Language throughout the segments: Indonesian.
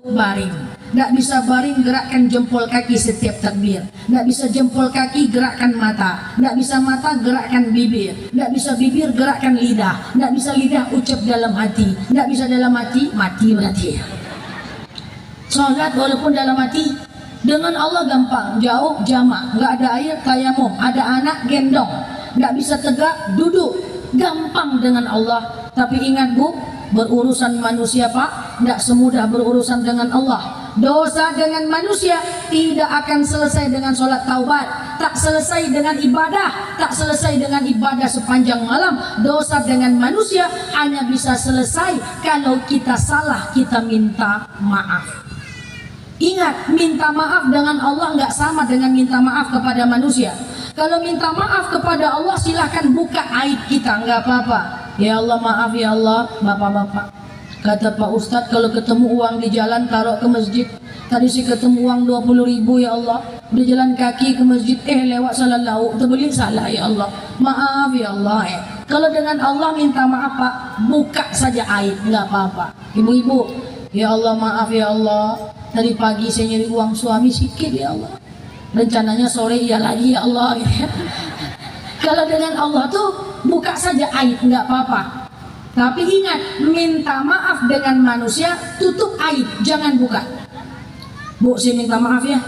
baring. Nggak bisa baring, gerakkan jempol kaki setiap takbir. Nggak bisa jempol kaki, gerakkan mata. Nggak bisa mata, gerakkan bibir. Nggak bisa bibir, gerakkan lidah. Nggak bisa lidah, ucap dalam hati. Nggak bisa dalam hati, mati berarti. Sholat walaupun dalam hati, dengan Allah gampang, jauh jamak. Nggak ada air, tayamum. Ada anak, gendong. Nggak bisa tegak, duduk. Gampang dengan Allah. Tapi ingat bu, berurusan manusia pak, nggak semudah berurusan dengan Allah. Dosa dengan manusia tidak akan selesai dengan sholat taubat, tak selesai dengan ibadah, tak selesai dengan ibadah sepanjang malam. Dosa dengan manusia hanya bisa selesai kalau kita salah, kita minta maaf. Ingat, minta maaf dengan Allah nggak sama dengan minta maaf kepada manusia. Kalau minta maaf kepada Allah silahkan buka aib kita, nggak apa-apa. Ya Allah maaf ya Allah, bapak-bapak. Kata Pak Ustadz, kalau ketemu uang di jalan taruh ke masjid. Tadi sih ketemu uang 20.000 ya Allah, udah jalan kaki ke masjid, lewat salah lauk, terbeli salah ya Allah, maaf ya Allah. Kalau dengan Allah minta maaf pak, buka saja aib, nggak apa-apa. Ibu-ibu, ya Allah maaf ya Allah, tadi pagi saya nyari uang suami sedikit ya Allah, rencananya sore ya lagi ya Allah. Kalau dengan Allah tuh buka saja aib, nggak apa-apa. Tapi ingat, minta maaf dengan manusia, tutup aib, jangan buka. Bu, saya minta maaf ya.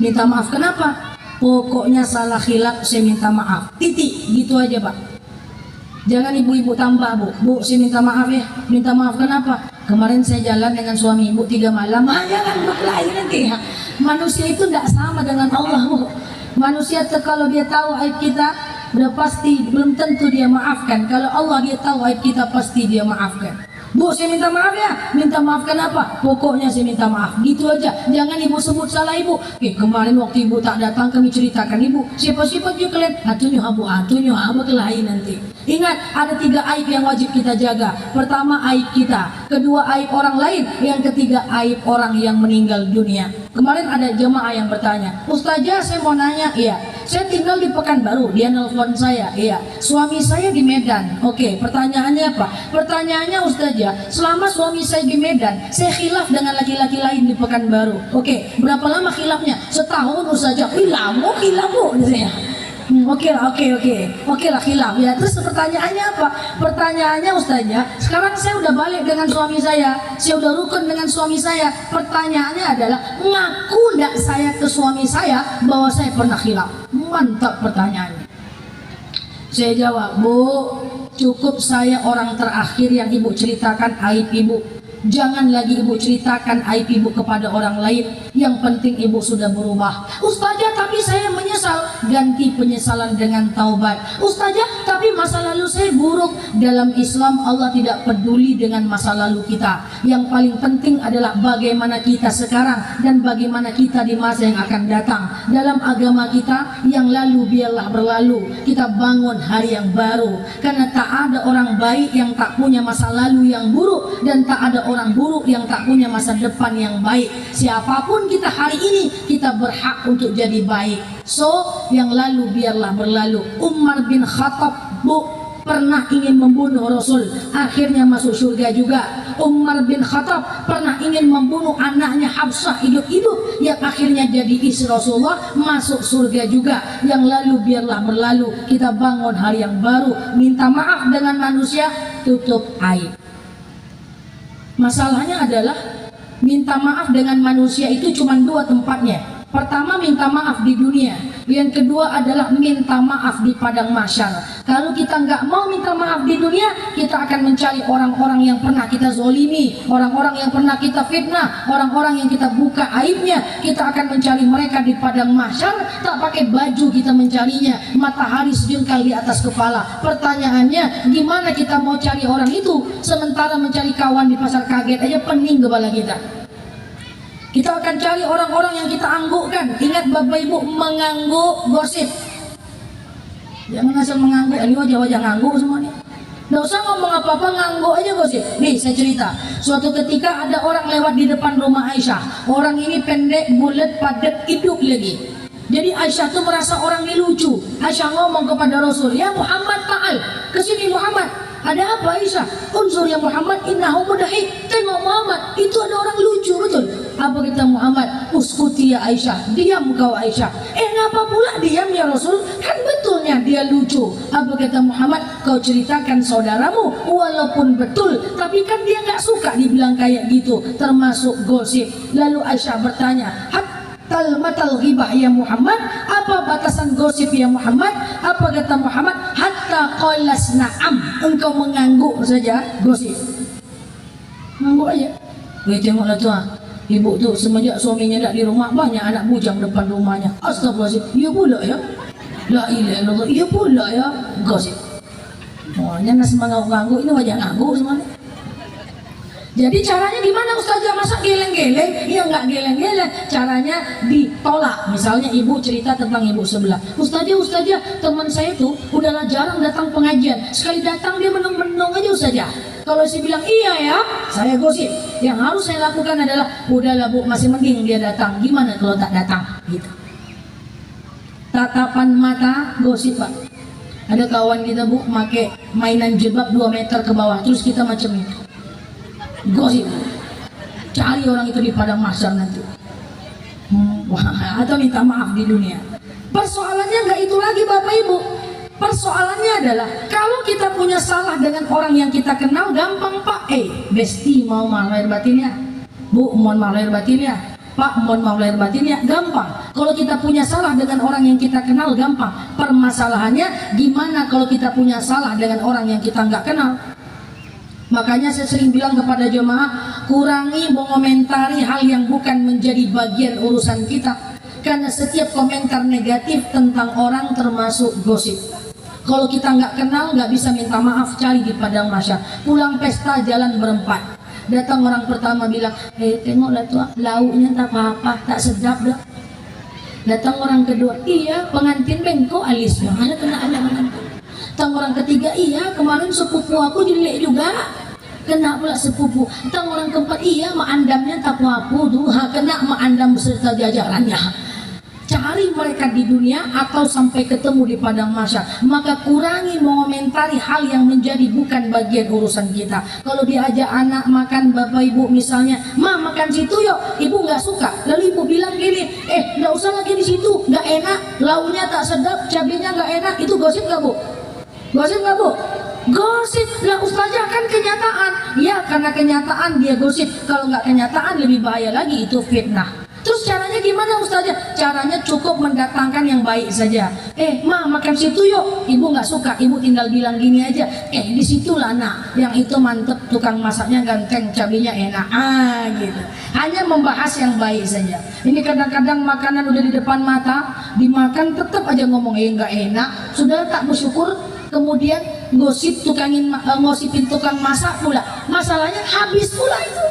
Minta maaf kenapa? Pokoknya salah khilaf, saya minta maaf. Titik, gitu aja pak. Jangan ibu-ibu tambah bu. Bu, saya minta maaf ya. Minta maaf kenapa? Kemarin saya jalan dengan suami ibu 3 malam. Jangan berkelahi nanti ya. Manusia itu tidak sama dengan Allah bu. Manusia kalau dia tahu aib kita, udah pasti belum tentu dia maafkan. Kalau Allah dia tahu aib kita, pasti dia maafkan. Bu, saya minta maaf ya. Minta maaf kenapa? Pokoknya saya minta maaf. Gitu aja. Jangan ibu sebut salah ibu. Kemarin waktu ibu tak datang kami ceritakan ibu. Siapa-siapa juga kalian. Atunya abu kelahi nanti. Ingat, ada 3 aib yang wajib kita jaga. Pertama aib kita. Kedua aib orang lain. Yang ketiga aib orang yang meninggal dunia. Kemarin ada jemaah yang bertanya, Ustazah saya mau nanya, iya. Saya tinggal di Pekanbaru, dia nelpon saya, iya. Suami saya di Medan. Oke, pertanyaannya apa? Pertanyaannya Ustazah, selama suami saya di Medan, saya khilaf dengan laki-laki lain di Pekanbaru. Oke, berapa lama khilafnya? Setahun Ustazah. Lama khilaf bu, saya. Oke lah khilaf ya. Terus pertanyaannya apa? Pertanyaannya Ustazah, sekarang saya udah balik dengan suami saya udah rukun dengan suami saya. Pertanyaannya adalah, ngaku enggak saya ke suami saya bahwa saya pernah khilaf? Mantap pertanyaannya. Saya jawab, Bu, cukup saya orang terakhir yang ibu ceritakan aib ibu. Jangan lagi ibu ceritakan aib ibu kepada orang lain. Yang penting ibu sudah berubah. Ustazah, tapi saya menyesal. Ganti penyesalan dengan taubat. Ustazah, tapi masa lalu saya buruk. Dalam Islam Allah tidak peduli dengan masa lalu kita. Yang paling penting adalah bagaimana kita sekarang dan bagaimana kita di masa yang akan datang. Dalam agama kita, yang lalu biarlah berlalu. Kita bangun hari yang baru. Karena tak ada orang baik yang tak punya masa lalu yang buruk, dan tak ada orang buruk yang tak punya masa depan yang baik. Siapapun kita hari ini, kita berhak untuk jadi baik. So, yang lalu biarlah berlalu. Umar bin Khattab, bu, pernah ingin membunuh Rasul, akhirnya masuk surga juga. Umar bin Khattab pernah ingin membunuh anaknya Hafsah hidup-hidup, yang akhirnya jadi istri Rasulullah, masuk surga juga. Yang lalu biarlah berlalu. Kita bangun hari yang baru. Minta maaf dengan manusia, tutup aib. Masalahnya adalah minta maaf dengan manusia itu cuma 2 tempatnya. Pertama, minta maaf di dunia. Yang kedua adalah minta maaf di padang mahsyar. Kalau kita nggak mau minta maaf di dunia, kita akan mencari orang-orang yang pernah kita zolimi, orang-orang yang pernah kita fitnah, orang-orang yang kita buka aibnya. Kita akan mencari mereka di padang mahsyar. Tak pakai baju kita mencarinya, matahari sejengkal di atas kepala. Pertanyaannya, gimana kita mau cari orang itu sementara mencari kawan di pasar kaget aja pening kepala kita. Kita akan cari orang-orang yang kita anggukkan. Ingat bapak ibu, mengangguk gosip. Jangan asal mengangguk, ini wajah-wajah ngangguk semuanya. Nggak usah ngomong apa-apa, ngangguk aja gosip. Nih saya cerita, suatu ketika ada orang lewat di depan rumah Aisyah. Orang ini pendek, bulat, padat, hidup lagi. Jadi Aisyah tuh merasa orang ini lucu. Aisyah ngomong kepada Rasul, ya Muhammad ta'al, kesini Muhammad. Ada apa Aisyah? Unsur ya Muhammad, innahu mudahik. Tengok Muhammad, itu ada orang lucu betul. Apa kata Muhammad? Uskuti ya Aisyah, diam kau Aisyah. Ngapa pula diam ya Rasul? Kan betulnya dia lucu. Apa kata Muhammad? Kau ceritakan saudaramu walaupun betul, tapi kan dia nggak suka dibilang kayak gitu, termasuk gosip. Lalu Aisyah bertanya, matal ghibah ya Muhammad, apa batasan gosip ya Muhammad? Apa kata Muhammad? Hatta qalas na'am, engkau mengangguk saja gosip. Ngangguk aja. Tengoklah tuan, ibu tu semenjak suaminya tak di rumah, banyak anak bujang depan rumahnya. Astagfirullahaladzim, iya pula ya. La ilaha illallah, iya pula ya. Gosip. Makanya nas mengangguk ini wajah ngangguk semuanya. Jadi caranya gimana Ustazah? Masa geleng-geleng? Ya nggak geleng-geleng, caranya ditolak. Misalnya ibu cerita tentang ibu sebelah, Ustazah teman saya tuh udahlah jarang datang pengajian, sekali datang dia menung-menung aja Ustazah. Kalau saya bilang iya ya, saya gosip. Yang harus saya lakukan adalah, udahlah Bu, masih mending dia datang, gimana kalau tak datang gitu. Tatapan mata gosip Pak. Ada kawan kita Bu pakai mainan jilbab 2 meter ke bawah, terus kita macam itu gosip. Cari orang itu di padang mahsyar nanti, atau minta maaf di dunia. Persoalannya nggak itu lagi Bapak Ibu. Persoalannya adalah kalau kita punya salah dengan orang yang kita kenal, gampang Pak. Besti mau maaf lahir batin ya, Bu mohon maaf lahir batin ya, Pak mohon maaf lahir batin ya, gampang. Kalau kita punya salah dengan orang yang kita kenal, gampang. Permasalahannya gimana kalau kita punya salah dengan orang yang kita nggak kenal? Makanya saya sering bilang kepada jemaah, kurangi mengomentari hal yang bukan menjadi bagian urusan kita. Karena setiap komentar negatif tentang orang termasuk gosip. Kalau kita nggak kenal, nggak bisa minta maaf, cari di padang mahsyar. Pulang pesta jalan berempat, datang orang pertama bilang, tengoklah tuh lauknya tak apa-apa, tak sedap dah. Datang orang kedua, iya pengantin bengkok alisnya, ada kena ada mengantin. Datang orang ketiga, iya kemarin sepupu aku jelek juga, kena pula sepupu. Datang orang keempat, iya mak andamnya tak apa-apa tuh, kena mak andam beserta jajarannya. Cari mereka di dunia atau sampai ketemu di padang mahsyar. Maka kurangi mengomentari hal yang menjadi bukan bagian urusan kita. Kalau diajak anak makan Bapak Ibu misalnya, Ma makan situ yuk, ibu nggak suka, lalu ibu bilang gini, nggak usah lagi di situ, nggak enak, lauknya tak sedap, cabenya nggak enak, itu gosip nggak Bu? Gosip nggak Bu? Gosip lah Ustazah, kan kenyataan. Ya karena kenyataan dia gosip. Kalau nggak kenyataan lebih bahaya lagi, itu fitnah. Terus caranya gimana Ustazah? Caranya cukup mendatangkan yang baik saja. Ma makan situ yuk, ibu nggak suka, ibu tinggal bilang gini aja, di situlah nak, yang itu mantep, tukang masaknya ganteng, cabenya enak, gitu. Hanya membahas yang baik saja. Ini kadang-kadang makanan udah di depan mata, dimakan tetap aja ngomong nggak enak, sudah tak bersyukur. Kemudian ngosipin tukang masak pula, masalahnya habis pula itu.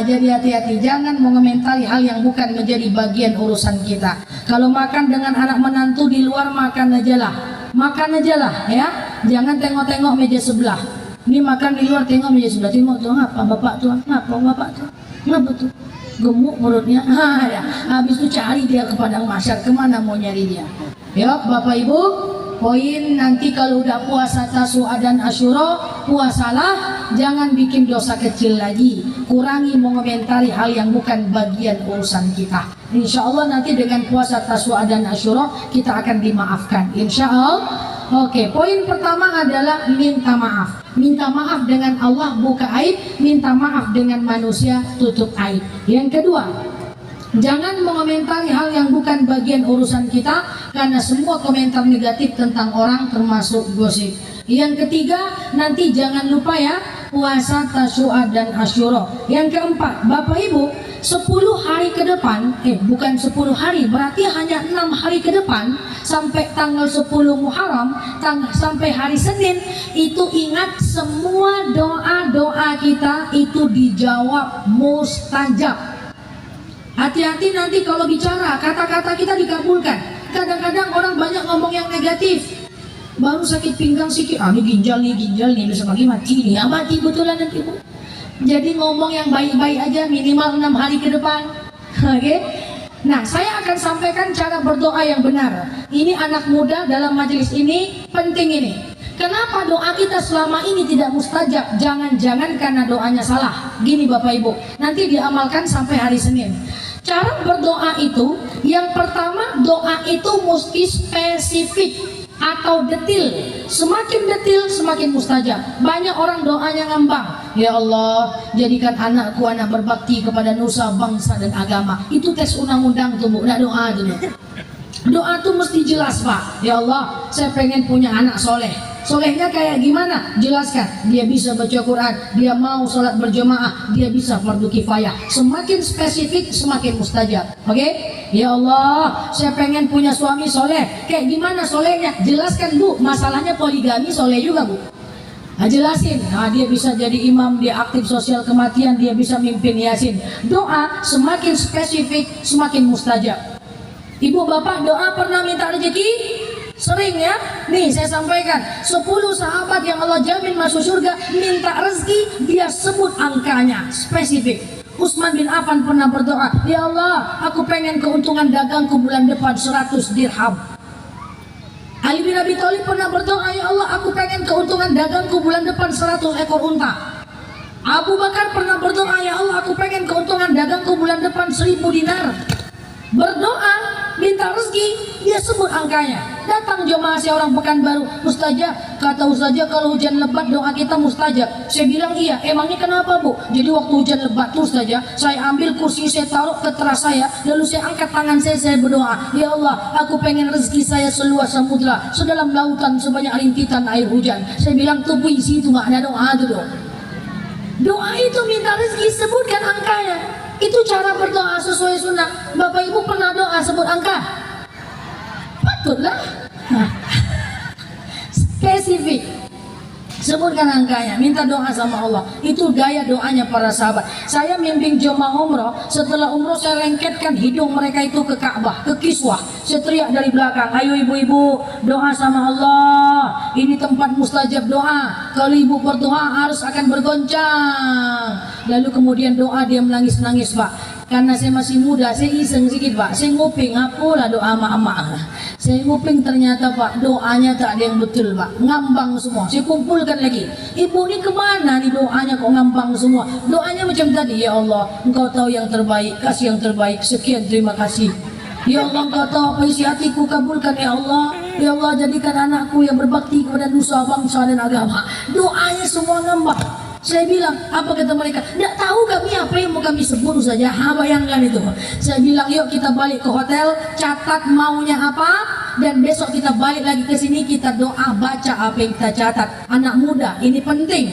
Jadi hati-hati, jangan mengomentari hal yang bukan menjadi bagian urusan kita. Kalau makan dengan anak menantu di luar, makan aja lah ya, jangan tengok-tengok meja sebelah. Ini makan di luar, tengok meja sebelah, tengok tuh apa bapak tuh, ngapa bapak tuh, ngapa tuh, gemuk mulutnya. Ya. Habis itu cari dia ke padang mahsyar, kemana mau nyari dia? Yuk Bapak Ibu, poin nanti kalau udah puasa Tasu'a dan Asyura, puasalah, jangan bikin dosa kecil lagi. Kurangi mengomentari hal yang bukan bagian urusan kita. Insya Allah nanti dengan puasa Tasu'a dan Asyura kita akan dimaafkan, insya Allah. Oke, poin pertama adalah minta maaf. Minta maaf dengan Allah buka aib, minta maaf dengan manusia tutup aib. Yang kedua, jangan mengomentari hal yang bukan bagian urusan kita, karena semua komentar negatif tentang orang termasuk gosip. Yang ketiga, nanti jangan lupa ya, puasa Tasu'a dan Asyura. Yang keempat, Bapak Ibu, 10 hari ke depan, bukan 10 hari, berarti hanya 6 hari ke depan, sampai tanggal 10 Muharram, sampai hari Senin, itu ingat semua doa-doa kita itu dijawab mustajab. Hati-hati nanti kalau bicara, kata-kata kita dikabulkan. Kadang-kadang orang banyak ngomong yang negatif. Baru sakit pinggang sedikit, ini ginjal nih, besok lagi mati nih. Mati betulan nanti Bu. Jadi ngomong yang baik-baik aja, minimal 6 hari ke depan. Oke? Nah, saya akan sampaikan cara berdoa yang benar. Ini anak muda dalam majelis ini penting ini. Kenapa doa kita selama ini tidak mustajab? Jangan-jangan karena doanya salah. Gini Bapak Ibu, nanti diamalkan sampai hari Senin. Cara berdoa itu, yang pertama doa itu mesti spesifik atau detil. Semakin detil semakin mustajab. Banyak orang doanya ngambang. Ya Allah, jadikan anakku anak berbakti kepada nusa, bangsa dan agama. Itu tes undang-undang tuh Bu, nah doa dulu. Doa tuh mesti jelas Pak. Ya Allah, saya pengen punya anak soleh. Solehnya kayak gimana? Jelaskan. Dia bisa baca Quran, dia mau sholat berjamaah, dia bisa fardu kifayah. Semakin spesifik semakin mustajab. Oke? Ya Allah, saya pengen punya suami soleh. Kayak gimana solehnya? Jelaskan Bu. Masalahnya poligami soleh juga Bu. Nah, jelasin. Nah, dia bisa jadi imam, dia aktif sosial kematian, dia bisa mimpin yasin. Doa semakin spesifik semakin mustajab. Ibu bapak doa pernah minta rezeki? Sering ya? Nih saya sampaikan 10 sahabat yang Allah jamin masuk surga minta rezeki, dia sebut angkanya spesifik. Utsman bin Affan pernah berdoa, ya Allah aku pengen keuntungan dagangku bulan depan 100 dirham. Ali bin Abi Thalib pernah berdoa, ya Allah aku pengen keuntungan dagangku bulan depan 100 ekor unta. Abu Bakar pernah berdoa, ya Allah aku pengen keuntungan dagangku bulan depan 1000 dinar. Berdoa minta rezeki, dia sebut angkanya. Datang jemaah saya orang Pekanbaru, Ustazah, kata Ustazah kalau hujan lebat doa kita mustajab. Saya bilang iya. Emangnya kenapa Bu? Jadi waktu hujan lebat tuh Ustazah, saya ambil kursi, saya taruh ke teras saya, lalu saya angkat tangan saya berdoa, ya Allah aku pengen rezeki saya seluas samudra, sedalam lautan, sebanyak rintitan air hujan. Saya bilang tuh puisi itu nggak ada doa itu dong. Doa itu minta rezeki, sebutkan angkanya. Itu cara berdoa sesuai sunnah. Bapak Ibu pernah doa sebut angka? Patutlah. Nah, spesifik. Sebutkan angkanya, minta doa sama Allah. Itu gaya doanya para sahabat. Saya mimpin jemaah umroh, setelah umroh saya lengketkan hidung mereka itu ke Ka'bah, ke Kiswah. Saya teriak dari belakang, ayo ibu-ibu doa sama Allah. Ini tempat mustajab doa. Kalau ibu berdoa harus akan bergoncang. Lalu kemudian doa dia menangis-nangis Pak. Karena saya masih muda, saya iseng sedikit Pak. Saya nguping, apalah doa emak-emak. Saya nguping ternyata Pak, doanya tak ada yang betul Pak. Ngambang semua. Saya kumpulkan lagi. Ibu ini kemana nih doanya kok ngambang semua? Doanya macam tadi, ya Allah, Engkau tahu yang terbaik, kasih yang terbaik. Sekian, terima kasih. Ya Allah, Engkau tahu apa isi hatiku, kabulkan ya Allah. Ya Allah, jadikan anakku yang berbakti kepada nusa, bangsa dan agama. Doanya semua ngambang. Saya bilang, apa kata mereka? Tidak tahu kami apa yang mau kami sebut saja. Bayangkan itu. Saya bilang, yuk kita balik ke hotel, catat maunya apa, dan besok kita balik lagi ke sini, kita doa, baca apa yang kita catat. Anak muda, ini penting.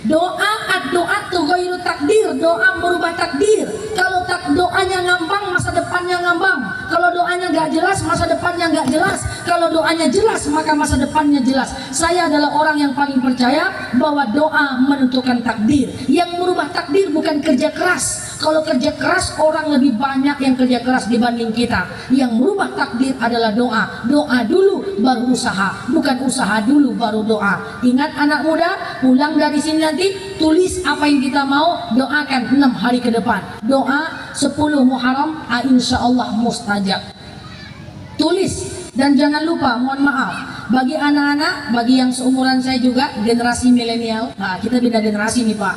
Doa ad-doa tughayyiru takdir, doa merubah takdir. Kalau doanya ngambang, masa depannya ngambang. Kalau doanya nggak jelas, masa depannya nggak jelas. Kalau doanya jelas, maka masa depannya jelas. Saya adalah orang yang paling percaya bahwa doa menentukan takdir. Yang merubah takdir bukan kerja keras. Kalau kerja keras, orang lebih banyak yang kerja keras dibanding kita. Yang merubah takdir adalah doa. Doa dulu baru usaha, bukan usaha dulu baru doa. Ingat anak muda, pulang dari sini nanti tulis apa yang kita mau, doakan 6 hari ke depan. Doa 10 Muharram, insya Allah mustajab. Tulis. Dan jangan lupa, mohon maaf, bagi anak-anak, bagi yang seumuran saya juga, generasi milenial, nah kita beda generasi nih Pak.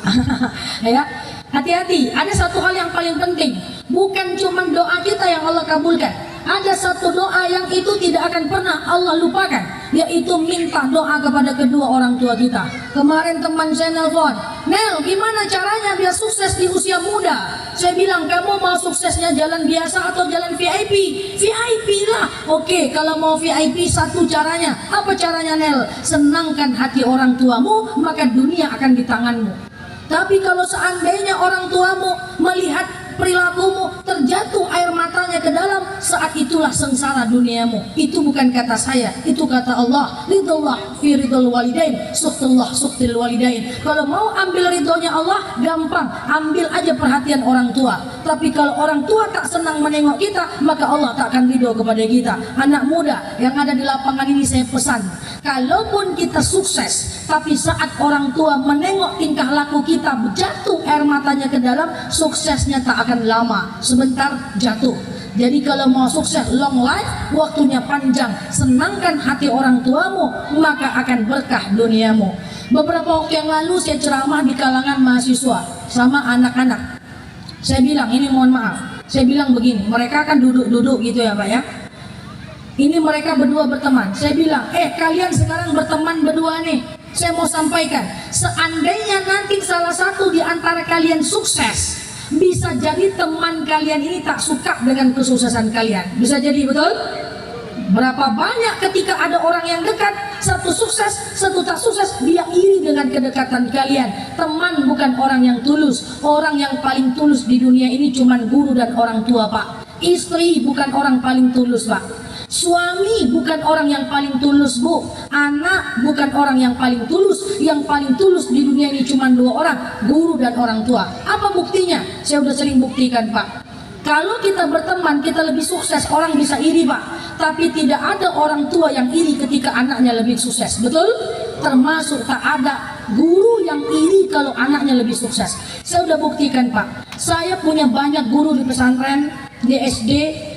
Ya, hati-hati, ada satu hal yang paling penting, bukan cuma doa kita yang Allah kabulkan. Ada satu doa yang itu tidak akan pernah Allah lupakan, yaitu minta doa kepada kedua orang tua kita. Kemarin teman saya nelfon, Nel, gimana caranya biar sukses di usia muda? Saya bilang, kamu mau suksesnya jalan biasa atau jalan VIP? VIP lah. Oke, kalau mau VIP satu caranya. Apa caranya Nel? Senangkan hati orang tuamu, maka dunia akan di tanganmu. Tapi kalau seandainya orang tuamu melihat perilakumu, terjatuh air matanya ke dalam, saat itulah sengsara duniamu. Itu bukan kata saya, itu kata Allah. Ridullah fi ridul walidain, suhtullah suhtil walidain. Kalau mau ambil ridhonya Allah, gampang, ambil aja perhatian orang tua. Tapi kalau orang tua tak senang menengok kita, maka Allah tak akan ridho kepada kita. Anak muda yang ada di lapangan ini saya pesan, kalaupun kita sukses, tapi saat orang tua menengok tingkah laku kita, jatuh air matanya ke dalam, suksesnya tak akan lama, sebentar jatuh. Jadi kalau mau sukses long life, waktunya panjang, senangkan hati orang tuamu, maka akan berkah duniamu. Beberapa waktu yang lalu saya ceramah di kalangan mahasiswa sama anak-anak. Saya bilang, ini mohon maaf, saya bilang begini, mereka kan duduk-duduk gitu ya Pak ya. Ini mereka berdua berteman. Saya bilang, kalian sekarang berteman berdua nih. Saya mau sampaikan, seandainya nanti salah satu di antara kalian sukses, bisa jadi teman kalian ini tak suka dengan kesuksesan kalian. Bisa jadi, betul? Berapa banyak ketika ada orang yang dekat, satu sukses, satu tak sukses, dia iri dengan kedekatan kalian. Teman bukan orang yang tulus. Orang yang paling tulus di dunia ini cuma guru dan orang tua Pak. Istri bukan orang paling tulus Pak. Suami bukan orang yang paling tulus Bu. Anak bukan orang yang paling tulus. Yang paling tulus di dunia ini cuma dua orang, guru dan orang tua. Apa buktinya? Saya udah sering buktikan Pak. Kalau kita berteman, kita lebih sukses, orang bisa iri Pak. Tapi tidak ada orang tua yang iri ketika anaknya lebih sukses, betul? Termasuk tak ada guru yang iri kalau anaknya lebih sukses. Saya udah buktikan Pak. Saya punya banyak guru di pesantren, di SD,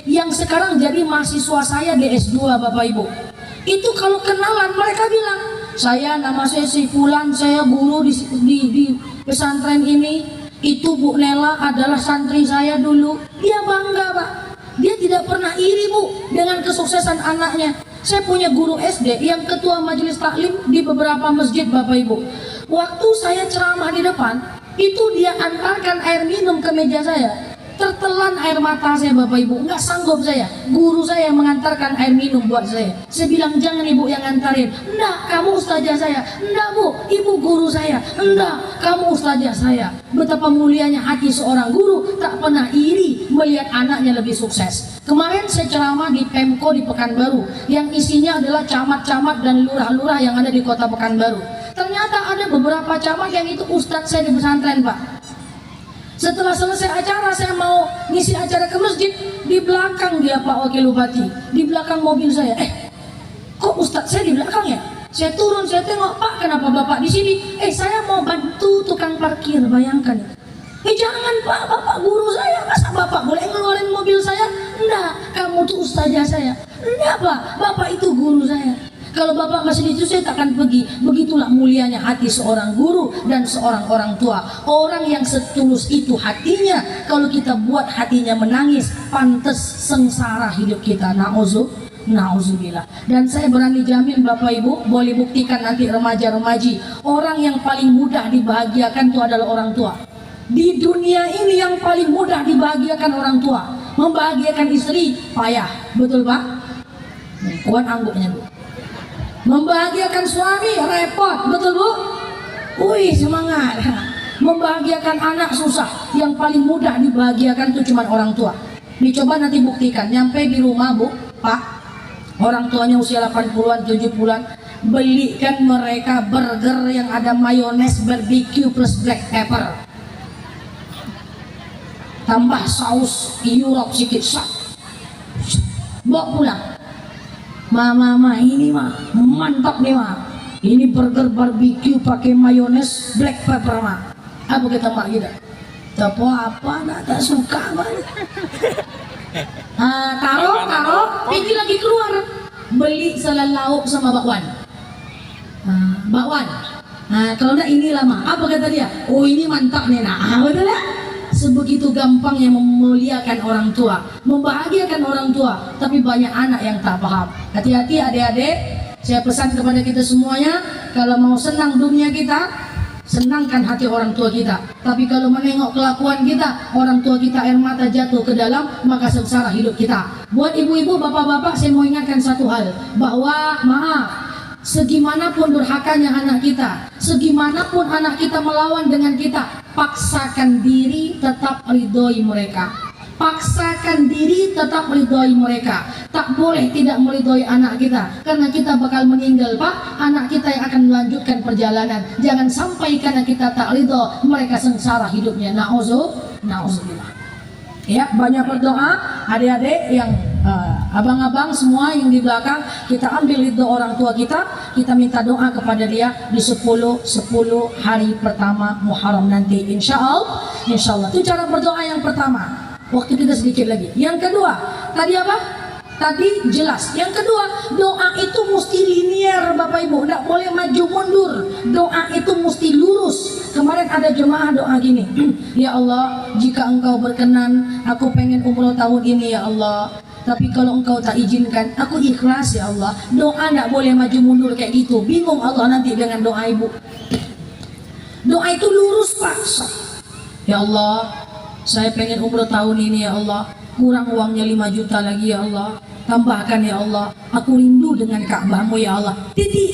yang sekarang jadi mahasiswa saya di S2 Bapak Ibu. Itu kalau kenalan mereka bilang, saya nama saya si Fulan, saya guru di pesantren ini. Itu Bu Nela adalah santri saya dulu. Dia bangga Pak. Dia tidak pernah iri Bu dengan kesuksesan anaknya. Saya punya guru SD yang ketua majelis taklim di beberapa masjid Bapak Ibu. Waktu saya ceramah di depan, itu dia antarkan air minum ke meja saya. Tertelan air mata saya Bapak Ibu, nggak sanggup saya. Guru saya mengantarkan air minum buat saya. Saya bilang, jangan Ibu yang ngantarin. Enggak, kamu ustazah saya. Enggak Bu, Ibu guru saya. Enggak, kamu ustazah saya. Betapa mulianya hati seorang guru, tak pernah iri melihat anaknya lebih sukses. Kemarin saya ceramah di Pemko di Pekanbaru, yang isinya adalah camat-camat dan lurah-lurah yang ada di kota Pekanbaru. Ternyata ada beberapa camat yang itu ustadz saya di pesantren Pak. Setelah selesai acara, saya mau ngisi acara ke masjid. Di belakang dia Pak Wakil Bupati, di belakang mobil saya. Kok ustadz saya di belakang ya? Saya turun, saya tengok, Pak kenapa Bapak di sini? Saya mau bantu tukang parkir, bayangkan. Jangan Pak, Bapak guru saya. Masa Bapak boleh ngeluarin mobil saya? Enggak, kamu tuh ustazah saya. Enggak Pak, Bapak itu guru saya. Kalau Bapak masih di situ, saya tak akan pergi. Begitulah mulianya hati seorang guru dan seorang orang tua. Orang yang setulus itu hatinya, kalau kita buat hatinya menangis, pantas sengsara hidup kita. Nauzubillah. Dan saya berani jamin Bapak Ibu, boleh buktikan nanti remaja-remaji, orang yang paling mudah dibahagiakan itu adalah orang tua. Di dunia ini yang paling mudah dibahagiakan orang tua. Membahagiakan istri payah, betul Pak? Kuat angguknya Bu. Membahagiakan suami repot, betul Bu? Wih, semangat. Membahagiakan anak susah. Yang paling mudah dibahagiakan itu cuma orang tua. Dicoba nanti buktikan, nyampe di rumah Bu, Pak, orang tuanya usia 80-an, 70-an, belikan mereka burger yang ada mayones barbecue plus black pepper, tambah saus Europe sedikit, bawa pulang. Mama ini mah mantap nih mah. Ini burger barbecue pakai mayones black pepper mah. Apa kata mak kita? Tapi apa tak suka banget. Taruh, pergi lagi keluar beli selai lauk sama bakwan. Bakwan. Kalau enggak ini lama. Apa kata dia? Oh ini mantap nih nak. Betul ya? Sebegitu gampangnya memuliakan orang tua, membahagiakan orang tua, tapi banyak anak yang tak paham. Hati-hati adik-adik, saya pesan kepada kita semuanya, kalau mau senang dunia kita, senangkan hati orang tua kita. Tapi kalau menengok kelakuan kita, orang tua kita air mata jatuh ke dalam, maka sengsara hidup kita. Buat ibu-ibu, bapak-bapak, saya mau ingatkan satu hal, bahwa maaf, segimanapun durhakanya anak kita, segimanapun anak kita melawan dengan kita, paksakan diri tetap ridhoi mereka. Paksakan diri tetap ridhoi mereka. Tak boleh tidak meridhoi anak kita, karena kita bakal meninggal Pak. Anak kita yang akan melanjutkan perjalanan. Jangan sampai karena kita tak ridho, mereka sengsara hidupnya. Nauzubillah. Ya, banyak berdoa adik-adik yang abang-abang semua yang di belakang, kita ambil ridho orang tua kita minta doa kepada dia di 10 hari pertama Muharram nanti, insya Allah. Itu cara berdoa yang pertama. Waktu kita sedikit lagi. Yang kedua, tadi apa? Tadi jelas. Yang kedua, doa itu mesti linear Bapak Ibu, tidak boleh maju mundur. Doa itu mesti lurus. Kemarin ada jemaah doa gini, ya Allah, jika Engkau berkenan, aku pengen umroh tahun ini ya Allah. Tapi kalau Engkau tak izinkan, aku ikhlas ya Allah. Doa tidak boleh maju mundur kayak gitu. Bingung Allah nanti dengan doa ibu. Doa itu lurus Pak. Ya Allah, saya pengen umroh tahun ini ya Allah. Kurang uangnya 5 juta lagi ya Allah. Tambahkan ya Allah, aku rindu dengan Ka'bahmu ya Allah. Titik,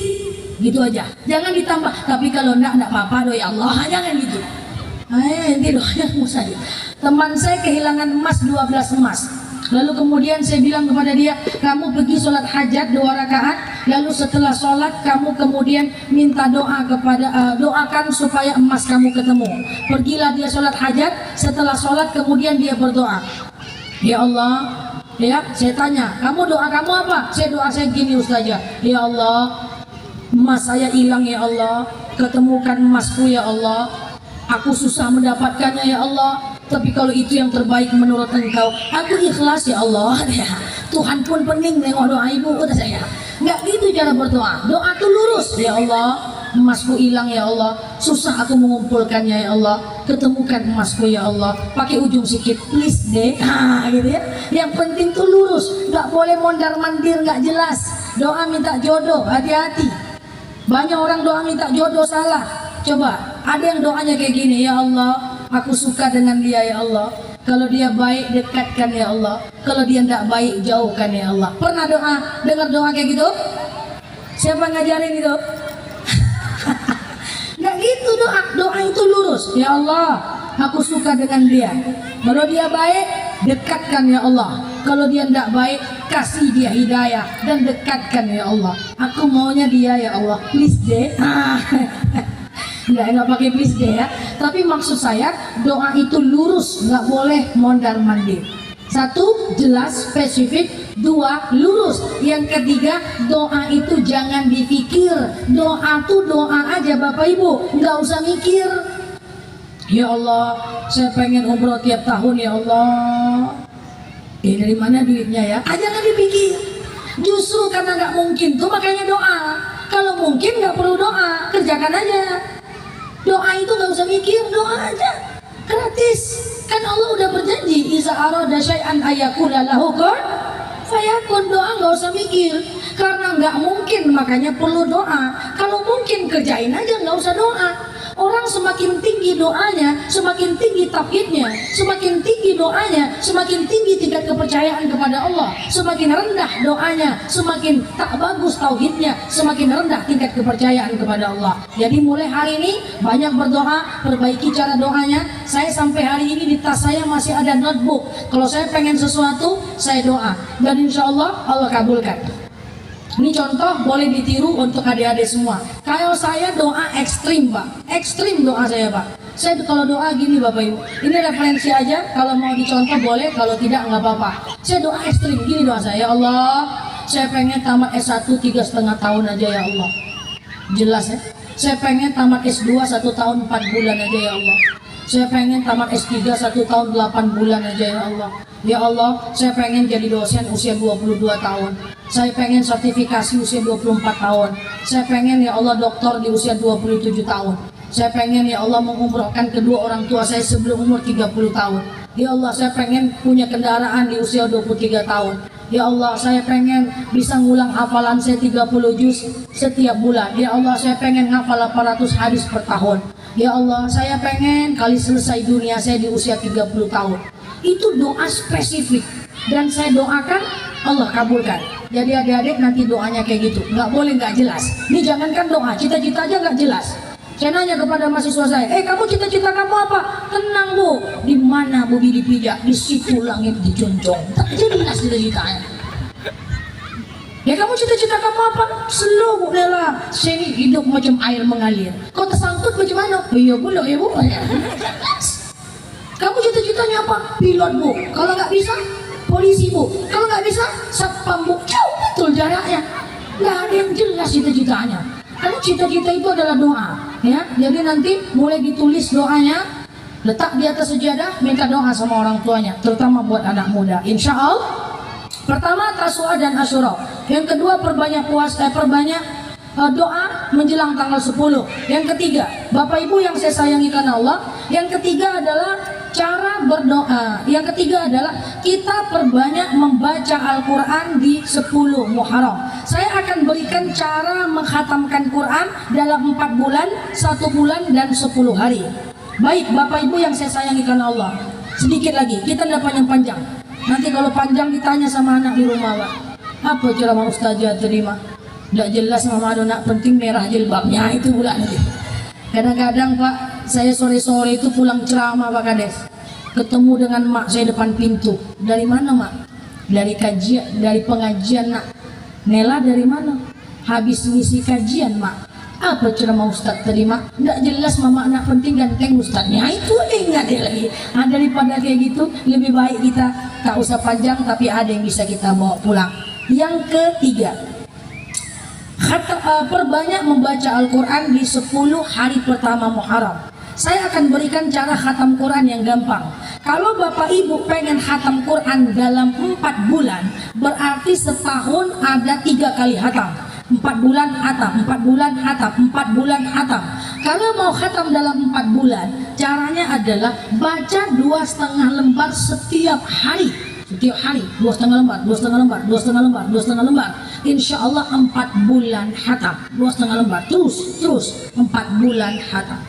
gitu aja. Jangan ditambah. Tapi kalau enggak apa-apa doa ya Allah. Jangan gitu. Nanti doanya saja. Teman saya kehilangan emas 12 emas. Lalu kemudian saya bilang kepada dia, kamu pergi sholat hajat 2 rakaat. Lalu setelah sholat kamu kemudian minta doa kepada doakan supaya emas kamu ketemu. Pergilah dia sholat hajat. Setelah sholat kemudian dia berdoa, ya Allah, ya, saya tanya, kamu doa kamu apa? Saya gini Ustazah, ya Allah, emas saya hilang ya Allah, ketemukan emasku ya Allah, aku susah mendapatkannya ya Allah, tapi kalau itu yang terbaik menurut Engkau, aku ikhlas ya Allah. Tuhan pun pening nengok doa ibu, udah saya. Nggak gitu cara berdoa, doa tuh lurus, ya Allah, emasku hilang ya Allah, susah aku mengumpulkannya ya Allah, ketemukan emasku ya Allah, pakai ujung sikit please deh, gitu ya. Yang penting tuh lurus, nggak boleh mondar mandir, nggak jelas. Doa minta jodoh, hati-hati. Banyak orang doa minta jodoh salah. Coba, ada yang doanya kayak gini, ya Allah, aku suka dengan dia ya Allah, kalau dia baik dekatkan ya Allah, kalau dia tidak baik jauhkan ya Allah. Pernah dengar doa kayak gitu? Siapa ngajarin itu? Nggak gitu doa. Doa itu lurus. Ya Allah, aku suka dengan dia. Kalau dia baik, dekatkan ya Allah. Kalau dia tidak baik, kasih dia hidayah dan dekatkan ya Allah. Aku maunya dia ya Allah. Please deh. Nggak pakai please deh ya. Tapi maksud saya, doa itu lurus, nggak boleh mondar mandir. 1, jelas, spesifik. 2, lurus. Yang ketiga, doa itu jangan dipikir. Doa tuh doa aja Bapak Ibu, nggak usah mikir. Ya Allah, saya pengen umroh tiap tahun ya Allah. Dari mana duitnya ya? Jangan dipikir. Justru karena nggak mungkin tuh makanya doa. Kalau mungkin nggak perlu doa, kerjakan aja. Doa itu nggak usah mikir, doa aja, gratis. Kan Allah udah berjanji, iza arada syai'an ayakuna lahu kun fayakun. Doa nggak usah mikir, karena nggak mungkin makanya perlu doa. Kalau mungkin kerjain aja, nggak usah doa. Orang semakin tinggi doanya, semakin tinggi tauhidnya, semakin tinggi doanya, semakin tinggi tingkat kepercayaan kepada Allah. Semakin rendah doanya, semakin tak bagus tauhidnya, semakin rendah tingkat kepercayaan kepada Allah. Jadi mulai hari ini banyak berdoa, perbaiki cara doanya. Saya sampai hari ini di tas saya masih ada notebook. Kalau saya pengen sesuatu, saya doa, dan insya Allah Allah kabulkan. Ini contoh boleh ditiru untuk adik-adik semua. Kalau saya doa ekstrim Pak, ekstrim doa saya Pak. Saya kalau doa gini Bapak Ibu, ini referensi aja, kalau mau dicontoh boleh, kalau tidak nggak apa-apa. Saya doa ekstrim, gini doa saya, ya Allah, saya pengen tamat S1 3,5 tahun aja ya Allah. Jelas ya. Saya pengen tamat S2 1 tahun 4 bulan aja ya Allah. Saya pengen tamat S3 1 tahun 8 bulan aja ya Allah. Ya Allah, saya pengen jadi dosen usia 22 tahun. Saya pengen sertifikasi usia 24 tahun. Saya pengen ya Allah doktor di usia 27 tahun. Saya pengen ya Allah mengumrohkan kedua orang tua saya sebelum umur 30 tahun. Ya Allah, saya pengen punya kendaraan di usia 23 tahun. Ya Allah, saya pengen bisa ngulang hafalan saya 30 juz setiap bulan. Ya Allah, saya pengen hafal 800 hadis per tahun. Ya Allah, saya pengen kali selesai dunia saya di usia 30 tahun. Itu doa spesifik, dan saya doakan Allah kabulkan. Jadi adik-adik nanti doanya kayak gitu, nggak boleh nggak jelas. Ini jangankan doa, cita-cita aja nggak jelas. Saya nanya kepada mahasiswa saya, kamu cita-cita kamu apa? Tenang Bu, di mana bumi dipijak, di situ langit dijunjung. Tak jelas cita-citanya. Ya kamu cita-cita kamu apa? Slow Bu Nela, saya ini hidup macam air mengalir. Kau tersangkut bagaimana? Iya Bu, ya Bu. Kamu cita-citanya apa? Pilot Bu. Kalau nggak bisa, polisi Bu. Kalau nggak bisa, satpam Bu. Jauh betul jaraknya. Nggak ada yang jelas cita-citanya. Karena cita-cita itu adalah doa, ya. Jadi nanti mulai ditulis doanya. letak di atas sejadah, minta doa sama orang tuanya, terutama buat anak muda. Insya Allah. Pertama Tasu'a dan Asyura. Yang kedua perbanyak doa menjelang tanggal 10. Yang ketiga, Bapak Ibu yang saya sayangi karena Allah, yang ketiga adalah cara berdoa. Yang ketiga adalah kita perbanyak membaca Al-Quran di 10 Muharram. Saya akan berikan cara mengkhatamkan Quran dalam 4 bulan, 1 bulan dan 10 hari. Baik Bapak Ibu yang saya sayangi karena Allah, sedikit lagi, kita tidak panjang-panjang. Nanti kalau panjang ditanya sama anak di rumah, Pak, apa ceramah ustazah terima? Tidak jelas mama nak, penting merah jilbabnya itu pula nanti. Kadang-kadang Pak, saya sore-sore itu pulang ceramah Pak Kades, ketemu dengan mak saya depan pintu. Dari mana mak? Dari kajian, dari pengajian nak. Nela dari mana? Habis ngisi kajian mak. Apa ceramah ustaz terima? Tidak jelas mama nak, penting ganteng ustaznya. Itu ingat dia lagi. Daripada kayak gitu, lebih baik kita tak usah panjang tapi ada yang bisa kita bawa pulang. Yang ketiga, perbanyak membaca Al-Quran di 10 hari pertama Muharram. Saya akan berikan cara khatam Quran yang gampang. Kalau Bapak Ibu pengen khatam Quran dalam 4 bulan, berarti setahun ada 3 kali khatam. 4 bulan khatam, 4 bulan khatam, 4 bulan khatam. Kalau mau khatam dalam 4 bulan, caranya adalah baca 2,5 lembar setiap hari. Setiap hari 2,5 lembar, 2,5 lembar, 2,5 lembar, 2,5 lembar. Insya Allah 4 bulan khatam, 2,5 lembar. Terus 4 bulan khatam.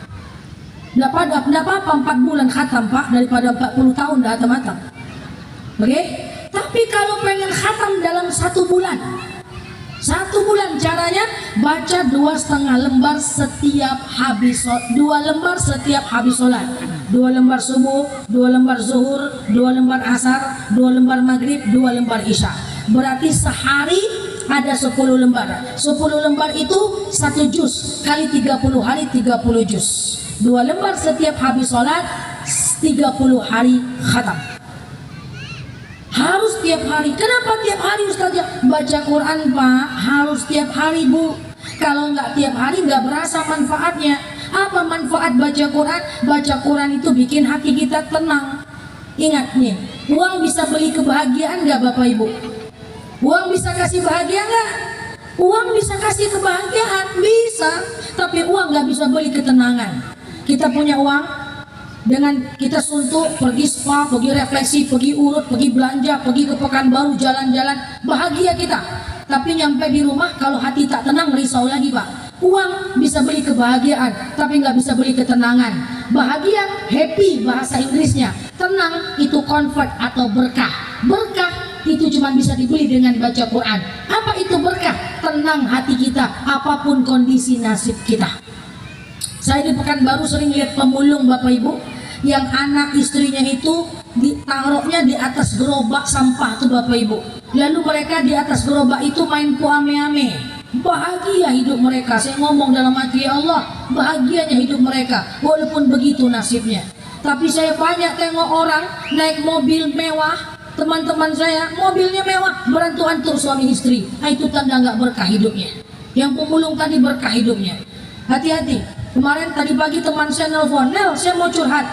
Tidak apa-apa 4 bulan khatam Pak, daripada 40 tahun dah khatam. Oke? Tapi kalau pengen khatam dalam 1 bulan, 1 bulan caranya baca 2,5 lembar setiap habis 2 lembar setiap habis sholat. 2 lembar subuh, 2 lembar zuhur, 2 lembar asar, 2 lembar maghrib, 2 lembar isya. Berarti sehari ada 10 lembar. 10 lembar itu 1 juz kali 30 hari 30 juz. 2 lembar setiap habis sholat, 30 hari khatam. Harus tiap hari. Kenapa tiap hari Ustazah? Baca Quran Pak harus tiap hari Bu. Kalau nggak tiap hari nggak berasa manfaatnya. Apa manfaat baca Quran? Baca Quran itu bikin hati kita tenang. Ingat nih, uang bisa beli kebahagiaan nggak Bapak Ibu? Uang bisa kasih bahagia nggak? Uang bisa kasih kebahagiaan, bisa. Tapi uang nggak bisa beli ketenangan. Kita punya uang, dengan kita suntuk, pergi spa, pergi refleksi, pergi urut, pergi belanja, pergi ke Pekanbaru, jalan-jalan, bahagia kita. Tapi nyampe di rumah, kalau hati tak tenang, risau lagi Pak. Uang bisa beli kebahagiaan, tapi nggak bisa beli ketenangan. Bahagia, happy bahasa Inggrisnya. Tenang, itu comfort atau berkah. Berkah itu cuma bisa dibeli dengan baca Quran. Apa itu berkah? Tenang hati kita, apapun kondisi nasib kita. Saya di Pekanbaru sering lihat pemulung Bapak Ibu, yang anak istrinya itu ditaruhnya di atas gerobak sampah tuh Bapak Ibu. Lalu mereka di atas gerobak itu main puame-ame. Bahagia hidup mereka. Saya ngomong dalam hati, ya Allah, bahagianya hidup mereka walaupun begitu nasibnya. Tapi saya banyak tengok orang naik mobil mewah, teman-teman saya mobilnya mewah, berantuk-antuk suami istri. Itu tanda nggak berkah hidupnya. Yang pemulung tadi berkah hidupnya. Hati-hati. Kemarin tadi pagi teman saya nelfon, Nel, saya mau curhat.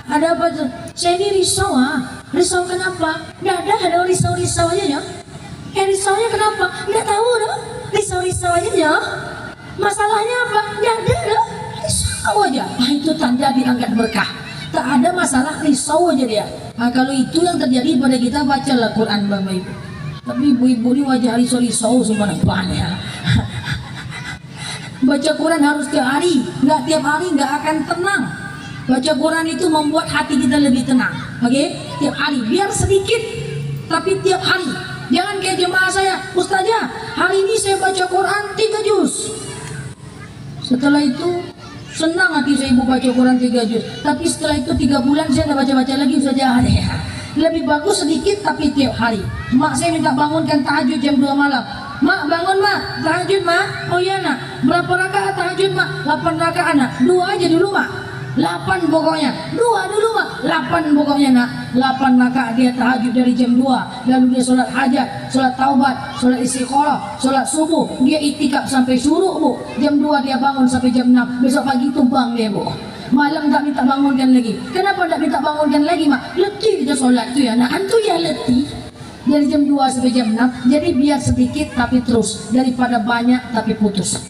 Ada apa tuh? Saya ini risau Risau kenapa? Nggak ada risau-risau aja ya. Risaunya kenapa? Nggak tahu loh. Risau-risau aja ya. Masalahnya apa? Nggak ada loh. Risau aja. Itu tanda diangkat berkah. Tak ada masalah, risau aja dia. Kalau itu yang terjadi pada kita, bacalah Quran Bapak Ibu. Tapi ibu-ibu ini wajah risau-risau semua nampaknya. Baca Quran harus tiap hari, nggak tiap hari nggak akan tenang. Baca Quran itu membuat hati kita lebih tenang. Oke? Tiap hari, biar sedikit, tapi tiap hari. Jangan kayak jemaah saya, Ustazah, hari ini saya baca Quran 3 juz. Setelah itu senang hati saya ibu baca Quran 3 juz. Tapi setelah itu 3 bulan saya nggak baca-baca lagi Ustazah. Lebih bagus sedikit tapi tiap hari. Mak saya minta bangunkan tahajud jam 2 malam. Mak bangun mak, tahajud mak. Oh iya nak, berapa rakaat tahajud mak? 8 rakaat nak, 2 aja dulu mak. 8 pokoknya, 2 dulu mak. 8 pokoknya nak, 8 rakaat dia tahajud dari jam 2. Lalu dia sholat hajat, sholat taubat, sholat istiqoroh, sholat subuh. Dia itikaf sampai syuruk Bu. Jam 2 dia bangun sampai jam 6. Besok pagi tumbang dia Bu. Malam tak minta bangunkan lagi. Kenapa tak minta bangunkan lagi, Mak? Letih kita sholat tu ya. Nah, antu ya letih. Dari jam 2 sampai jam 6. Jadi biar sedikit tapi terus, daripada banyak tapi putus.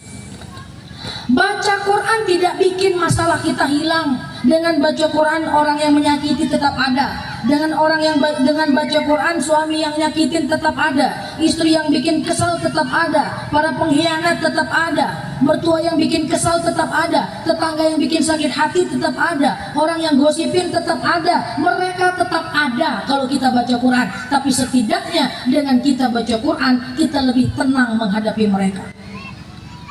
Baca Quran tidak bikin masalah kita hilang. Dengan baca Quran orang yang menyakiti tetap ada. Dengan baca Quran suami yang nyakitin tetap ada. Istri yang bikin kesal tetap ada. Para pengkhianat tetap ada. Mertua yang bikin kesal tetap ada. Tetangga yang bikin sakit hati tetap ada. Orang yang gosipin tetap ada. Mereka tetap ada kalau kita baca Quran. Tapi setidaknya dengan kita baca Quran, kita lebih tenang menghadapi mereka.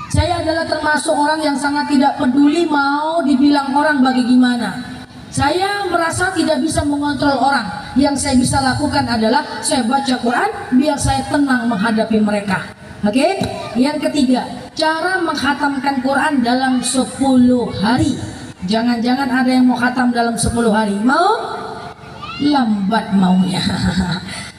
Saya adalah termasuk orang yang sangat tidak peduli mau dibilang orang bagaimana. Saya merasa tidak bisa mengontrol orang. Yang saya bisa lakukan adalah saya baca Quran biar saya tenang menghadapi mereka. Oke? Yang ketiga, cara menghatamkan Quran dalam 10 hari. Jangan-jangan ada yang mau khatam dalam 10 hari. Mau? Lambat maunya.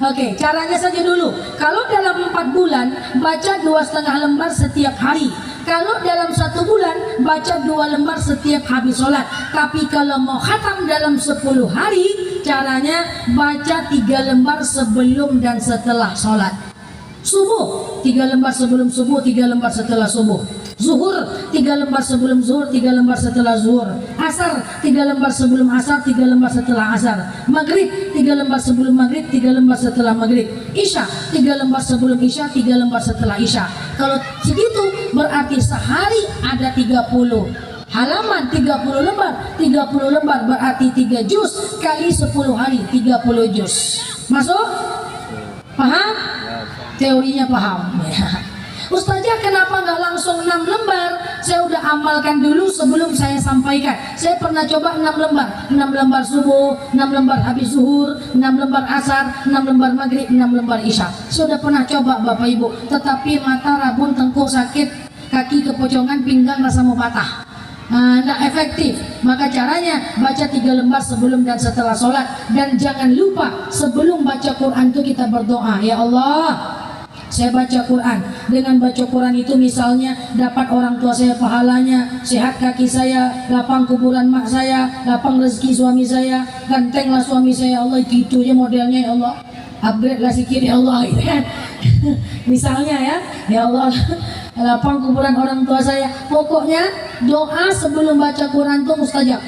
Oke, caranya saja dulu. Kalau dalam 4 bulan baca 2,5 lembar setiap hari. Kalau dalam 1 bulan baca 2 lembar setiap habis sholat. Tapi kalau mau khatam dalam 10 hari, caranya baca 3 lembar sebelum dan setelah sholat. Subuh 3 lembar sebelum subuh, 3 lembar setelah subuh. Zuhur 3 lembar sebelum zuhur, 3 lembar setelah zuhur. Asar 3 lembar sebelum asar, 3 lembar setelah asar. Maghrib 3 lembar sebelum maghrib, 3 lembar setelah maghrib. Isya 3 lembar sebelum isya, 3 lembar setelah isya. Kalau segitu berarti sehari ada 30 halaman, 30 lembar. 30 lembar berarti 3 juz kali 10 hari, 30 juz. Masuk? Paham? Teorinya paham. Ustazah, kenapa nggak langsung 6 lembar? Saya udah amalkan dulu sebelum saya sampaikan. Saya pernah coba 6 lembar. 6 lembar subuh, 6 lembar habis zuhur, 6 lembar asar, 6 lembar maghrib, 6 lembar isya. Sudah pernah coba Bapak Ibu. Tetapi mata, rabun, tengkuk sakit, kaki kepocongan, pinggang rasa mau patah. Nggak efektif. Maka caranya baca 3 lembar sebelum dan setelah sholat. Dan jangan lupa sebelum baca Quran itu kita berdoa. Ya Allah, saya baca Quran. Dengan baca Quran itu misalnya dapat orang tua saya pahalanya, sehat kaki saya, lapang kuburan mak saya, lapang rezeki suami saya, gantenglah suami saya. Allah, gitu aja modelnya. Ya Allah, upgrade lah sikit ya Allah, gitu kan. Misalnya ya Allah, lapang kuburan orang tua saya. Pokoknya doa sebelum baca Quran itu mustajab.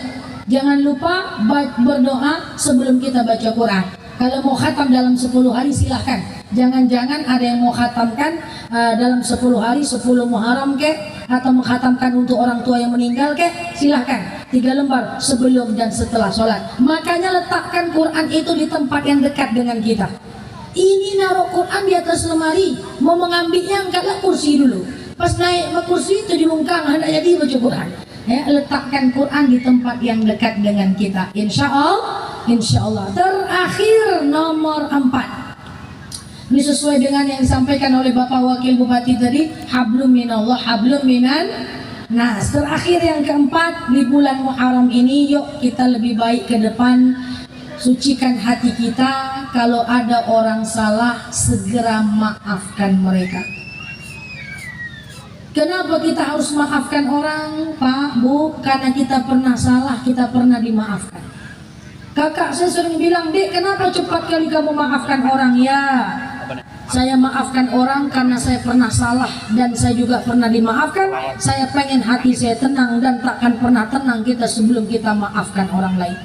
Jangan lupa berdoa sebelum kita baca Quran. Kalau mau khatam dalam 10 hari silahkan. Jangan-jangan ada yang mau khatamkan dalam 10 hari, 10 Muharram kek, atau menghatamkan untuk orang tua yang meninggal kek, silahkan. 3 lembar sebelum dan setelah sholat. Makanya letakkan Quran itu di tempat yang dekat dengan kita. Ini naruh Quran di atas lemari, mau mengambilnya angkatlah kursi dulu. Pas naik ke kursi itu dilungkang, hendak jadi baca Quran. Ya, letakkan Quran di tempat yang dekat dengan kita. Insya Allah. Terakhir nomor 4. Ini sesuai dengan yang disampaikan oleh Bapak Wakil Bupati tadi, hablum minallah, hablum minan nas. Terakhir yang keempat, di bulan Muharram ini yuk kita lebih baik ke depan, sucikan hati kita. Kalau ada orang salah, segera maafkan mereka. Kenapa kita harus maafkan orang, Pak, Bu? Karena kita pernah salah, kita pernah dimaafkan. Kakak saya sering bilang, Dek, kenapa cepat kali kamu maafkan orang? Ya, saya maafkan orang karena saya pernah salah dan saya juga pernah dimaafkan. Saya pengen hati saya tenang dan takkan pernah tenang kita sebelum kita maafkan orang lain.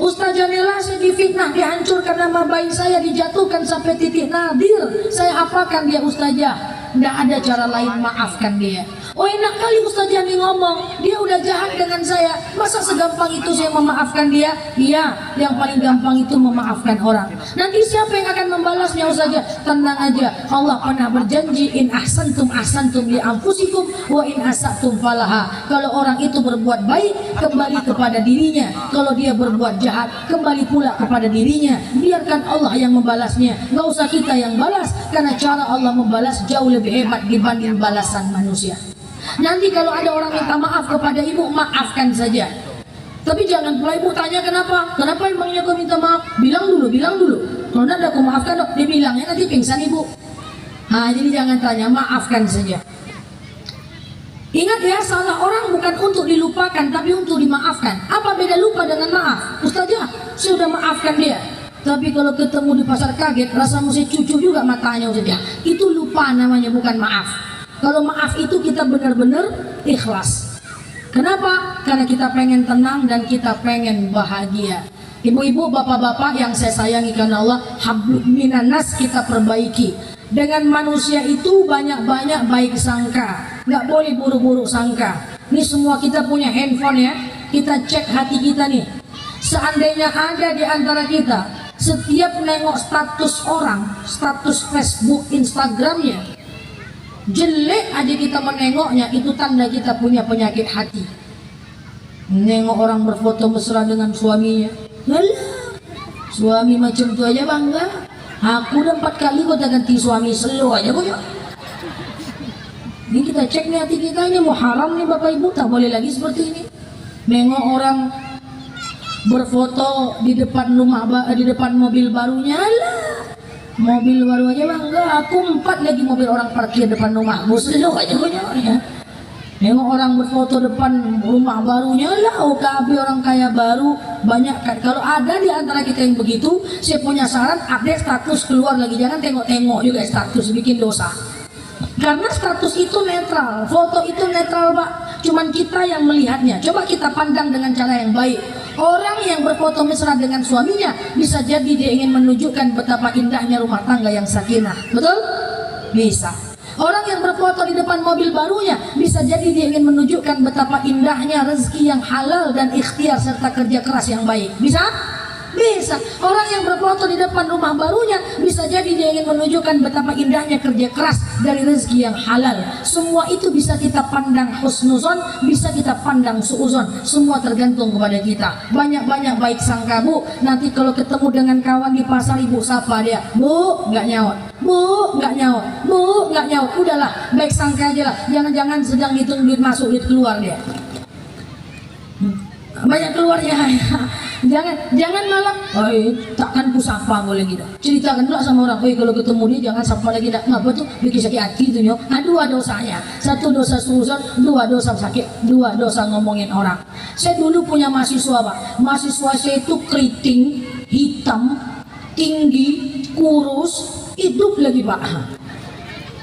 Ustazah Nela, saya difitnah, dihancurkan nama baik saya, dijatuhkan sampai titik nadir. Saya apakan dia Ustazah? Tidak ada cara lain, maafkan dia. Oh, enak kali Ustazah nih ngomong, dia udah jahat dengan saya, masa segampang itu saya memaafkan dia? Iya, yang paling gampang itu memaafkan orang. Nanti siapa yang akan membalasnya Ustazah? Tenang aja, Allah pernah berjanji, in ahsantum ahsantum li anfusikum wa in asatum falaha. Kalau orang itu berbuat baik, kembali kepada dirinya. Kalau dia berbuat jahat, kembali pula kepada dirinya. Biarkan Allah yang membalasnya, nggak usah kita yang balas, karena cara Allah membalas jauh lebih hebat dibanding balasan manusia. Nanti kalau ada orang minta maaf kepada ibu, maafkan saja. Tapi jangan pula ibu tanya kenapa emangnya kau minta maaf. Bilang dulu. Kalau tidak aku maafkan dok, dia bilangnya, nanti pingsan ibu. Jadi jangan tanya, maafkan saja. Ingat ya, salah orang bukan untuk dilupakan tapi untuk dimaafkan. Apa beda lupa dengan maaf? Ustazah, saya sudah maafkan dia, tapi kalau ketemu di pasar kaget rasa mesti cucu juga matanya Ustazah. Itu lupa namanya, bukan maaf. Kalau maaf itu kita benar-benar ikhlas. Kenapa? Karena kita pengen tenang dan kita pengen bahagia. Ibu-ibu, bapak-bapak yang saya sayangi karena Allah, hablum minan nas kita perbaiki. Dengan manusia itu banyak-banyak baik sangka, nggak boleh buruk-buruk sangka. Ini semua kita punya handphone ya, kita cek hati kita nih. Seandainya ada di antara kita setiap nengok status orang, status Facebook, Instagramnya jelek aja kita menengoknya, itu tanda kita punya penyakit hati. Nengok orang berfoto mesra dengan suaminya, alah, suami macam itu aja bangga. Aku udah 4 kali kau tak ganti suami, selo aja kau ya. Ini kita cek nih hati kita, ini mau haram nih bapak ibu, tak boleh lagi seperti ini. Nengok orang berfoto di depan rumah, di depan mobil barunya, alah, mobil baru aja bangga. Aku 4 lagi mobil orang parkir depan rumahmu, selo aja kau ya. Nengok orang berfoto depan rumah barunya, lah OKB orang kaya baru banyak kan. Kalau ada di antara kita yang begitu, saya punya saran, update status keluar lagi, jangan tengok-tengok juga status, bikin dosa. Karena status itu netral, foto itu netral pak, cuman kita yang melihatnya. Coba kita pandang dengan cara yang baik. Orang yang berfoto mesra dengan suaminya bisa jadi dia ingin menunjukkan betapa indahnya rumah tangga yang sakinah, betul? Bisa. Orang yang berfoto di depan mobil barunya bisa jadi dia ingin menunjukkan betapa indahnya rezeki yang halal dan ikhtiar serta kerja keras yang baik. Bisa? Bisa. Orang yang berfoto di depan rumah barunya bisa jadi dia ingin menunjukkan betapa indahnya kerja keras dari rezeki yang halal. Semua itu bisa kita pandang husnuzon, bisa kita pandang suuzon. Semua tergantung kepada kita. Banyak-banyak baik sangka bu. Nanti kalau ketemu dengan kawan di pasar, ibu sapa dia, bu, nggak nyaut. Bu, nggak nyaut. Bu, nggak nyaut. Udahlah, baik sangka aja lah. Jangan-jangan sedang hitung duit masuk, duit keluar dia. Banyak keluarnya. jangan malah takkan ku sapa boleh gitu. Ceritakan pula sama orang, kalau ketemu dia jangan sapa lagi dah. Ngapa tuh? Bikin sakit hati tuh nyo. Dua dosanya. 1 dosa suuzon, 2 dosa sakit, 2 dosa ngomongin orang. Saya dulu punya mahasiswa pak. Mahasiswa saya itu keriting, hitam, tinggi, kurus, hidup lagi pak.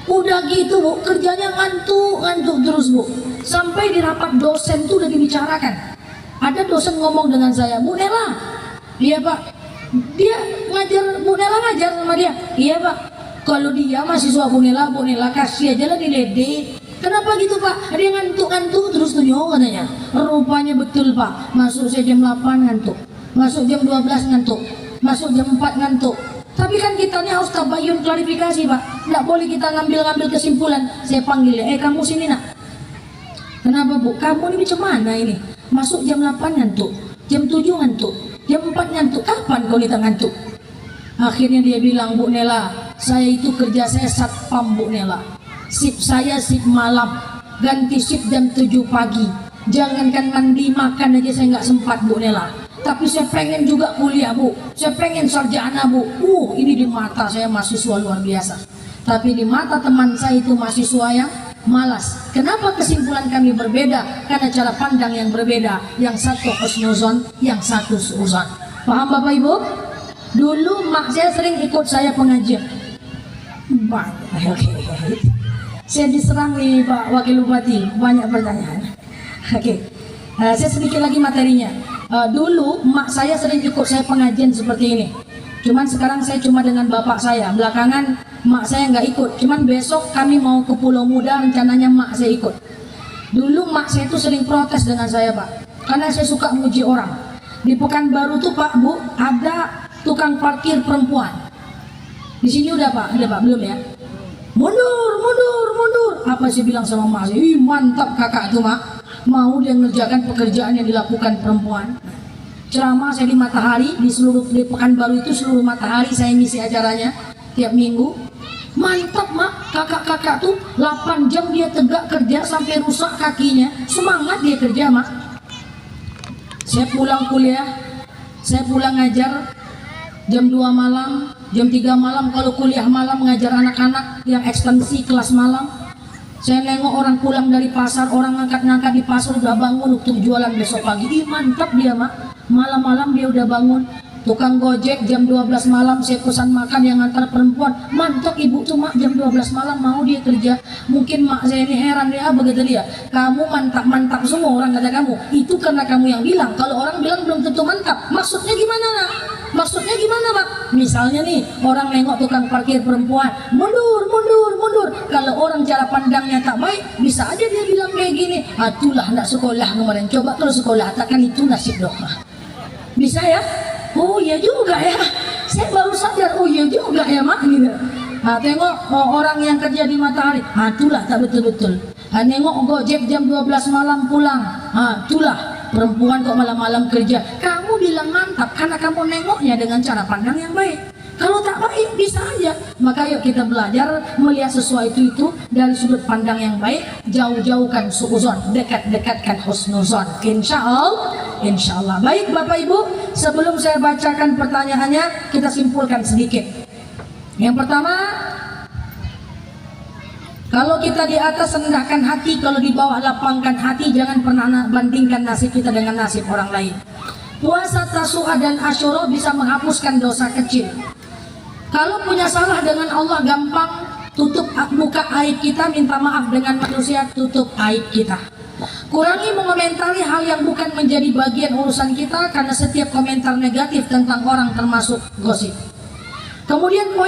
Udah gitu bu, kerjanya ngantuk terus bu. Sampai di rapat dosen tuh udah dibicarakan. Ada dosen ngomong dengan saya, Bu Nela, iya pak, dia ngajar, Bu Nela ngajar sama dia, iya pak. Kalau dia mahasiswa Bu Nela kasih aja lah diledek. Kenapa gitu pak? Dia ngantuk terus tuh katanya. Rupanya betul pak, masuk saya jam 8 ngantuk, masuk jam 12 ngantuk, masuk jam 4 ngantuk. Tapi kan kita ini harus tabayun klarifikasi pak, nggak boleh kita ngambil kesimpulan. Saya panggil ya, kamu sini nak. Kenapa bu? Kamu ini macam mana ini? Masuk jam 8 ngantuk, jam 7 ngantuk, jam 4 ngantuk, kapan kau kita ngantuk? Akhirnya dia bilang, Bu Nela, saya itu kerja saya satpam Bu Nela. Sip saya sip malam, ganti sip jam 7 pagi. Jangankan mandi makan aja saya nggak sempat Bu Nela. Tapi saya pengen juga kuliah bu, saya pengen sarjana bu. Ini di mata saya mahasiswa luar biasa. Tapi di mata teman saya itu mahasiswa yang malas. Kenapa kesimpulan kami berbeda? Karena cara pandang yang berbeda. Yang satu husnuzon, yang satu suuzon. Paham bapak ibu? Dulu mak saya sering ikut saya pengajian. Saya diserang nih Pak Wakil Bupati, banyak pertanyaan. Saya sedikit lagi materinya. Dulu mak saya sering ikut saya pengajian seperti ini. Cuman sekarang saya cuma dengan bapak saya. Belakangan mak saya nggak ikut. Cuman besok kami mau ke Pulau Muda, rencananya mak saya ikut. Dulu mak saya tuh sering protes dengan saya pak, karena saya suka muji orang. Di Pekanbaru tuh pak bu, ada tukang parkir perempuan. Di sini udah pak, ada pak belum ya? Mundur. Apa sih bilang sama mak saya? Mantap kakak tuh mak, mau dia ngerjakan pekerjaan yang dilakukan perempuan. Ceramah saya di Matahari, di Pekanbaru itu seluruh Matahari saya ngisi acaranya tiap minggu. Mantap mak, kakak-kakak tuh 8 jam dia tegak kerja sampai rusak kakinya, semangat dia kerja mak. Saya pulang kuliah, saya pulang ngajar jam 2 malam, jam 3 malam kalau kuliah malam, ngajar anak-anak yang ekstensi kelas malam. Saya nengok orang pulang dari pasar, orang ngangkat-ngangkat di pasar udah bangun untuk jualan besok pagi. Ih, mantap dia mak. Malam-malam dia udah bangun. Tukang gojek jam 12 malam saya pesan makan yang antar perempuan. Mantap ibu tuh mak, jam 12 malam mau dia kerja. Mungkin mak saya ini heran dia, begitu dia. Kamu mantap-mantap semua orang kata kamu. Itu karena kamu yang bilang. Kalau orang bilang belum tentu mantap. Maksudnya gimana nak? Maksudnya gimana mak? Misalnya nih orang nengok tukang parkir perempuan, mundur, mundur, mundur. Kalau orang cara pandangnya tak baik, bisa aja dia bilang kayak gini. Itulah nak sekolah kemarin. Coba kalau sekolah, takkan itu nasib dok mah. Bisa ya? Oh iya juga ya, saya baru sadar, oh iya juga ya mak gitu. Tengok orang yang kerja di matahari, itulah tak betul-betul. Nengok gojek jam 12 malam pulang, itulah perempuan kok malam-malam kerja. Kamu bilang mantap karena kamu nengoknya dengan cara pandang yang baik. Kalau tak baik bisa aja. Maka yuk kita belajar melihat sesuatu itu dari sudut pandang yang baik. Jauh-jauhkan suuzon, dekat-dekatkan husnuzon. Insya Allah. Baik Bapak Ibu, sebelum saya bacakan pertanyaannya, kita simpulkan sedikit. Yang pertama, kalau kita di atas rendahkan hati, kalau di bawah lapangkan hati, jangan pernah bandingkan nasib kita dengan nasib orang lain. Puasa Tasu'a dan Asyura bisa menghapuskan dosa kecil. Kalau punya salah dengan Allah gampang, tutup muka aib kita, minta maaf dengan manusia, tutup aib kita. Kurangi mengomentari hal yang bukan menjadi bagian urusan kita, karena setiap komentar negatif tentang orang termasuk gosip. Kemudian poin